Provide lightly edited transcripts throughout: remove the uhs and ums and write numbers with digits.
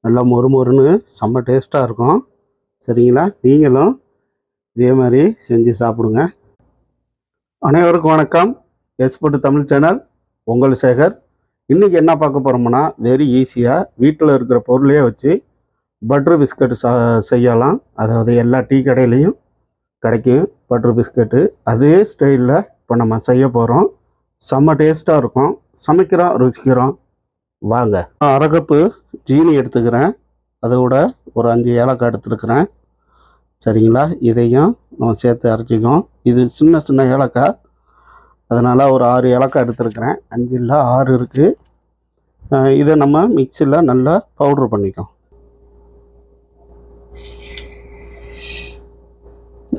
நல்லா மொறுமொறுன்னு செம்ம டேஸ்ட்டாக இருக்கும். சரிங்களா? நீங்களும் இதே மாதிரி செஞ்சு சாப்பிடுங்க. அனைவருக்கும் வணக்கம். எஸ்போர்ட் தமிழ் சேனல், உங்கள் சேகர். இன்றைக்கி என்ன பார்க்க போகிறோம்னா, வெரி ஈஸியாக வீட்டில் இருக்கிற பொருளையே வச்சு பட்டர் பிஸ்கட் செய்யலாம். அதாவது எல்லா டீ கடையிலையும் கிடைக்கும் பட்டர் பிஸ்கட்டு. அதே ஸ்டைலில் இப்போ நம்ம செய்ய போகிறோம். செம்ம டேஸ்ட்டாக இருக்கும். சமைக்கிறோம், ருசிக்கிறோம். வாங்க. அரை கப்பு ஜீனி எடுத்துக்கிறேன். அதோட ஒரு 5 ஏலக்காய் எடுத்துருக்கிறேன். சரிங்களா? இதையும் நம்ம சேர்த்து அரைச்சிக்கோம். இது சின்ன சின்ன ஏலக்காய், அதனால் ஒரு 6 ஏலக்காய் எடுத்துருக்கிறேன். 5 இல்லை 6 இருக்குது. இதை நம்ம மிக்சியில் நல்லா பவுட்ரு பண்ணிக்கோம்.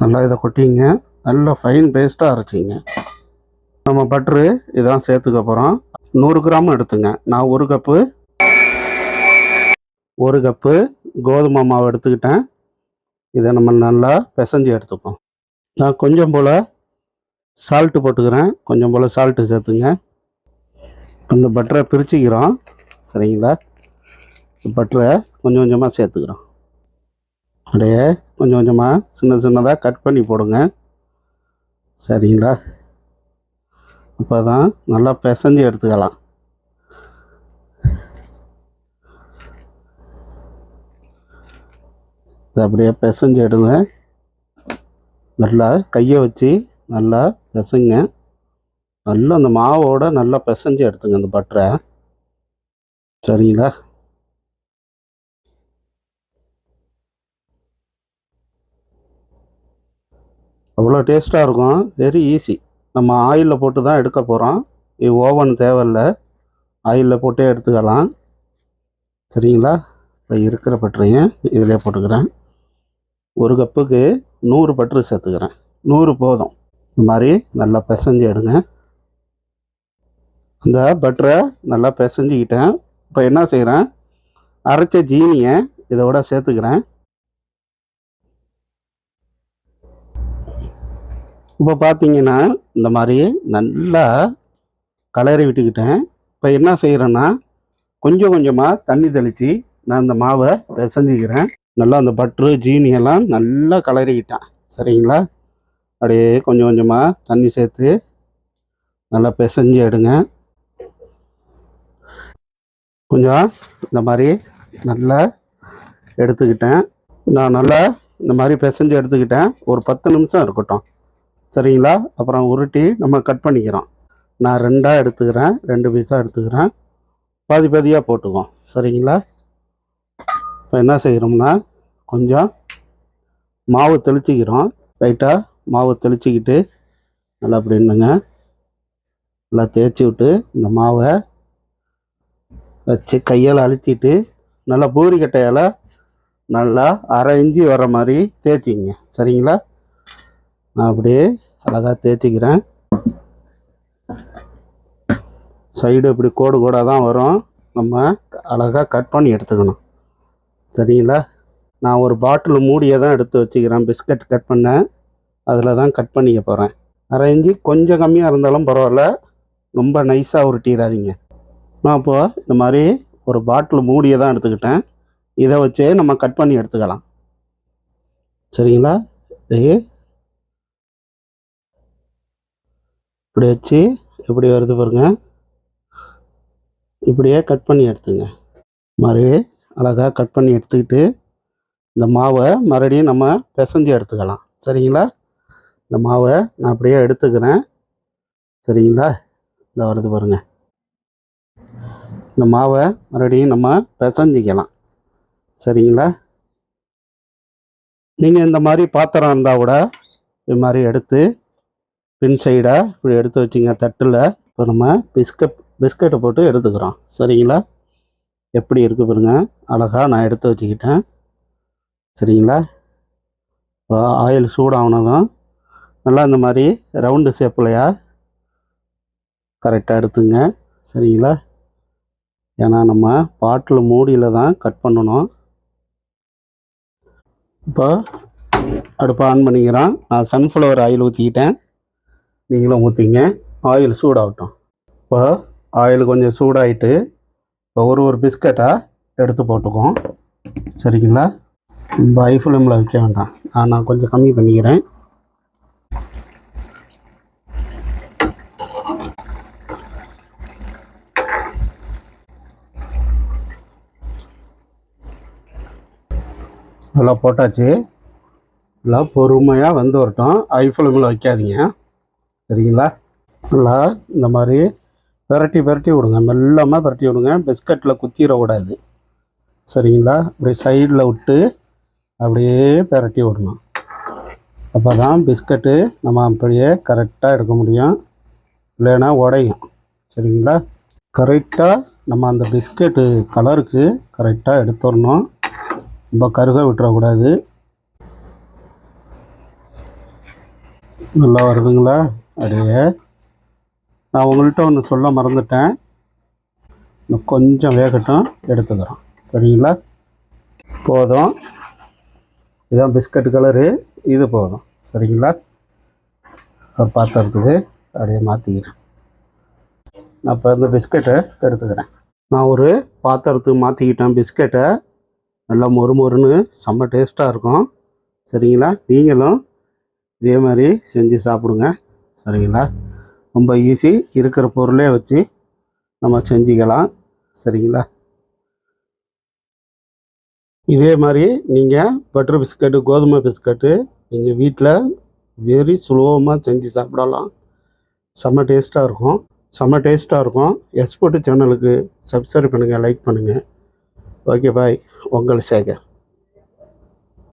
நல்லா இதை கொட்டிங்க. நல்லா ஃபைன் பேஸ்ட்டாக அரைச்சிங்க. நம்ம பட்ரு இதான் சேர்த்துக்க போகிறோம். 100 கிராம் எடுத்துங்க. நான் ஒரு கப்பு கோதுமை மாவு எடுத்துக்கிட்டேன். இதை நம்ம நல்லா பிசைஞ்சு எடுத்துப்போம். நான் கொஞ்சம் போல் சால்ட்டு போட்டுக்கிறேன். கொஞ்சம் போல் சால்ட்டு சேர்த்துங்க. இந்த பட்டரை பிரிச்சுக்கிறோம். சரிங்களா? பட்டரை கொஞ்சம் கொஞ்சமாக சேர்த்துக்கிறோம். அப்படியே கொஞ்சம் கொஞ்சமாக சின்னதாக கட் பண்ணி போடுங்க. சரிங்களா? இப்போ தான் நல்லா பிசைஞ்சு எடுத்துக்கலாம். இதை அப்படியே பிசைஞ்சு எடுங்க. நல்லா கையை வச்சு நல்லா பிசைங்க. நல்லா அந்த மாவோட நல்லா பிசைஞ்சு எடுத்துங்க அந்த பட்டரை. சரிங்களா? அவ்வளோ டேஸ்ட்டாக இருக்கும். Very easy. நம்ம ஆயிலில் போட்டு தான் எடுக்க போகிறோம். இது ஓவன் தேவையில்லை, ஆயிலில் போட்டே எடுத்துக்கலாம். சரிங்களா? இப்போ இருக்கிற பட்டரையும் இதிலே போட்டுக்கிறேன். ஒரு கப்புக்கு 100 பட்டரு சேர்த்துக்கிறேன். 100 போதும். இந்த மாதிரி நல்லா பிசைஞ்சு எடுங்க. இந்த பட்டரை நல்லா பிசைஞ்சிக்கிட்டேன். இப்போ என்ன செய்கிறேன், அரைச்ச ஜீனியை இதோட சேர்த்துக்கிறேன். இப்போ பார்த்தீங்கன்னா இந்த மாதிரி நல்லா கலரி விட்டுக்கிட்டேன். இப்போ என்ன செய்கிறேன்னா, கொஞ்சம் கொஞ்சமாக தண்ணி தெளித்து நான் இந்த மாவை பிசைஞ்சிக்கிறேன். நல்லா அந்த பட்ரு ஜீனியெல்லாம் நல்லா கலரிக்கிட்டேன். சரிங்களா? அப்படியே கொஞ்சம் கொஞ்சமாக தண்ணி சேர்த்து நல்லா பிசைஞ்சு எடுங்க. கொஞ்சம் இந்த மாதிரி நல்லா எடுத்துக்கிட்டேன். நான் நல்லா இந்த மாதிரி பிசைஞ்சு எடுத்துக்கிட்டேன். ஒரு 10 நிமிஷம் இருக்கட்டும். சரிங்களா? அப்புறம் உருட்டி நம்ம கட் பண்ணிக்கிறோம். நான் 2 எடுத்துக்கிறேன். 2 பீஸாக எடுத்துக்கிறேன். பாதி பாதியாக போட்டுக்குவோம். சரிங்களா? இப்போ என்ன செய்கிறோம்னா, கொஞ்சம் மாவு தெளிச்சிக்கிறோம். லைட்டாக மாவு தெளிச்சிக்கிட்டு நல்லா அப்படி என்னங்க நல்லா தேய்ச்சி விட்டு இந்த மாவை வச்சு கையால் அழுத்திட்டு நல்லா பூரிக்கட்டையால் நல்லா அரை இஞ்சி வர மாதிரி தேய்ச்சிங்க. சரிங்களா? நான் அப்படியே அழகாக தேய்ச்சிக்கிறேன். சைடு இப்படி கோடு கோடாக தான் வரும். நம்ம அழகாக கட் பண்ணி எடுத்துக்கணும். சரிங்களா? நான் ஒரு பாட்டில் மூடியை தான் எடுத்து வச்சுக்கிறேன். பிஸ்கட் கட் பண்ணேன், அதில் தான் கட் பண்ணிக்க போகிறேன். அரை இஞ்சி கொஞ்சம் கம்மியாக இருந்தாலும் பரவாயில்ல, ரொம்ப நைஸாக உருட்டிடாதீங்க. நான் இப்போது இந்த மாதிரி ஒரு பாட்டில் மூடியை தான் எடுத்துக்கிட்டேன். இதை வச்சே நம்ம கட் பண்ணி எடுத்துக்கலாம். சரிங்களா? இப்படி வச்சு எப்படி வருது பாருங்க. இப்படியே கட் பண்ணி எடுத்துங்க. மாதிரி அழகாக கட் பண்ணி எடுத்துக்கிட்டு இந்த மாவை மறுபடியும் நம்ம பிசைஞ்சு எடுத்துக்கலாம். சரிங்களா? இந்த மாவை நான் அப்படியே எடுத்துக்கிறேன். சரிங்களா? இந்த வருது பாருங்கள். இந்த மாவை மறுபடியும் நம்ம பிசைஞ்சிக்கலாம். சரிங்களா? நீங்கள் இந்த மாதிரி பாத்திரம் இருந்தால் கூட இது மாதிரி எடுத்து பின் சைடாக இப்படி எடுத்து வச்சிங்க தட்டில். இப்போ நம்ம பிஸ்கட்டை போட்டு எடுத்துக்கிறோம். சரிங்களா? எப்படி இருக்குது பாருங்க. அழகாக நான் எடுத்து வச்சுக்கிட்டேன். சரிங்களா? இப்போ ஆயில் சூடாகனதும் நல்லா இந்த மாதிரி ரவுண்டு ஷேப்லையா கரெக்டாக எடுத்துங்க. சரிங்களா? ஏன்னா நம்ம பாட்டில் மூடியில் தான் கட் பண்ணணும். இப்போ அடுப்பை ஆன் பண்ணிக்கிறோம். நான் சன்ஃப்ளவர் ஆயில் ஊற்றிக்கிட்டேன். நீங்களும் ஊற்றிங்க. ஆயில் சூடாகட்டும். இப்போ ஆயில் கொஞ்சம் சூடாகிட்டு இப்போ ஒரு பிஸ்கட்டாக எடுத்து போட்டுக்குவோம். சரிங்களா? ரொம்ப ஹை ஃப்ளேமில் வைக்க வேண்டாம். நான் கொஞ்சம் கம்மி பண்ணிக்கிறேன். நல்லா போட்டாச்சு. நல்லா பொறுமையாக வந்து வரட்டும். ஹை ஃப்ளேமில் வைக்காதீங்க. சரிங்களா? நல்லா இந்த மாதிரி பெரட்டி விடுங்க. மெல்லமாக பெரட்டி விடுங்க. பிஸ்கட்டில் குத்திடக்கூடாது. சரிங்களா? அப்படியே சைடில் விட்டு அப்படியே பெரட்டி விடணும். அப்போ தான் பிஸ்கட்டு நம்ம அப்படியே கரெக்டாக எடுக்க முடியும். இல்லைன்னா உடையும். சரிங்களா? கரெக்டாக நம்ம அந்த பிஸ்கட்டு கலருக்கு கரெக்டாக எடுத்துடணும். ரொம்ப கருக விட்டுறக்கூடாது. நல்லா வருதுங்களா? அப்படியே நான் உங்கள்கிட்ட ஒன்று சொல்ல மறந்துட்டேன். இன்னும் கொஞ்சம் வேகட்டும், எடுத்துக்கிறோம். சரிங்களா? போதும். இதுதான் பிஸ்கட் கலரு. இது போதும். சரிங்களா? ஒரு பாத்திரத்துக்கு அப்படியே மாற்றிக்கிறேன். நான் இப்போ இந்த பிஸ்கட்டை எடுத்துக்கிறேன். நான் ஒரு பாத்திரத்துக்கு மாற்றிக்கிட்டேன் பிஸ்கட்டை. நல்லா மொறுன்னு செம்ம டேஸ்ட்டாக இருக்கும். சரிங்களா? நீங்களும் இதே மாதிரி செஞ்சு சாப்பிடுங்க. சரிங்களா? ரொம்ப ஈஸி. இருக்கிற பொருளே வச்சு நம்ம செஞ்சுக்கலாம். சரிங்களா? இதே மாதிரி நீங்கள் பட்டர் பிஸ்கட்டு, கோதுமை பிஸ்கட்டு நீங்கள் வீட்டில் வெரி சுலபமாக செஞ்சு சாப்பிடலாம். செம்ம டேஸ்ட்டாக இருக்கும். எஸ்போர்ட் சேனலுக்கு சப்ஸ்கிரைப் பண்ணுங்கள், லைக் பண்ணுங்கள். Okay bye. உங்கள் சேகர்.